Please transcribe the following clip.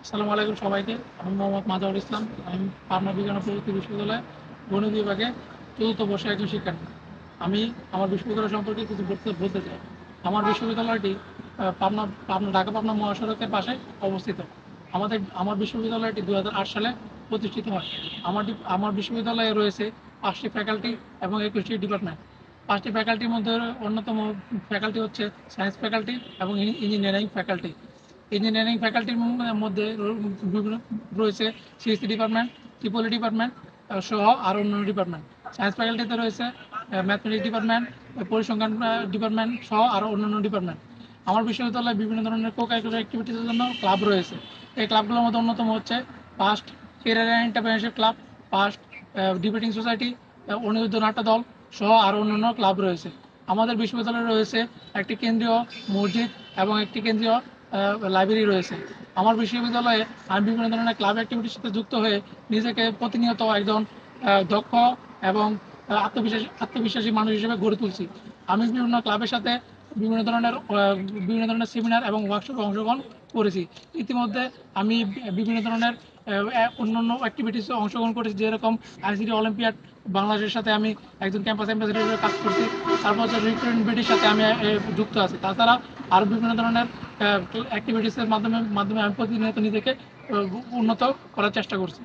আসসালামু আলাইকুম সবাইকে। আমি মোহাম্মদ মাজাহুর ইসলাম। আমি পাবনা বিজ্ঞান ও প্রযুক্তি বিশ্ববিদ্যালয়ে গণিত বিভাগে চতুর্থ বর্ষের একজন শিক্ষার্থী। আমি আমার বিশ্ববিদ্যালয় সম্পর্কে কিছু বলতে চাই। আমার বিশ্ববিদ্যালয়টি পাবনা পাবনা ঢাকা পাবনা মহাসড়কের পাশে অবস্থিত। আমার বিশ্ববিদ্যালয়টি 2008 সালে প্রতিষ্ঠিত হয়। আমার বিশ্ববিদ্যালয়ে রয়েছে 5টি ফ্যাকাল্টি এবং 21টি ডিপার্টমেন্ট। 5টি ফ্যাকাল্টির মধ্যে অন্যতম ফ্যাকাল্টি হচ্ছে সায়েন্স ফ্যাকাল্টি এবং ইঞ্জিনিয়ারিং ফ্যাকাল্টি। ইঞ্জিনিয়ারিং ফ্যাকাল্টির মধ্যে বিভিন্ন রয়েছে সিএসসি ডিপার্টমেন্ট, ট্রিপলি ডিপার্টমেন্ট সহ আরও অন্যান্য ডিপার্টমেন্ট। সায়েন্স ফ্যাকাল্টিতে রয়েছে ম্যাথমেটিক্স ডিপার্টমেন্ট, পরিসংখ্যান ডিপার্টমেন্ট সহ আরও অন্যান্য ডিপার্টমেন্ট। আমার বিশ্ববিদ্যালয়ে বিভিন্ন ধরনের কো কারিকুলার অ্যাক্টিভিটিসের জন্য ক্লাব রয়েছে। এই ক্লাবগুলোর মধ্যে অন্যতম হচ্ছে first career and entrepreneurship club, first debating society, Aniruddha নাট্য দল সহ আরও অন্যান্য ক্লাব রয়েছে। আমাদের বিশ্ববিদ্যালয়ে রয়েছে একটি কেন্দ্রীয় মসজিদ এবং একটি কেন্দ্রীয় লাইব্রেরি রয়েছে। আমার বিশ্ববিদ্যালয়ে আমি বিভিন্ন ধরনের ক্লাব অ্যাক্টিভিটির সাথে যুক্ত হয়ে নিজেকে প্রতিনিয়ত একজন দক্ষ এবং আত্মবিশ্বাসী মানুষ হিসেবে গড়ে তুলছি। আমি বিভিন্ন ক্লাবের সাথে বিভিন্ন ধরনের সেমিনার এবং ওয়ার্কশপে অংশগ্রহণ করেছি। ইতিমধ্যে আমি বিভিন্ন ধরনের অন্যান্য অ্যাক্টিভিটিসে অংশগ্রহণ করেছি, যেরকম আইসিটি অলিম্পিয়াড বাংলাদেশের সাথে আমি একজন ক্যাম্পাস অ্যাম্বাসেডর হিসেবে কাজ করছি। তারপর হচ্ছে রিক্রুটমেন্ট বিডির সাথে আমি যুক্ত আছি। তাছাড়া আরও বিভিন্ন ধরনের অ্যাক্টিভিটিসের মাধ্যমে আমি প্রতিনিয়ত নিজেকে উন্নত করার চেষ্টা করছি।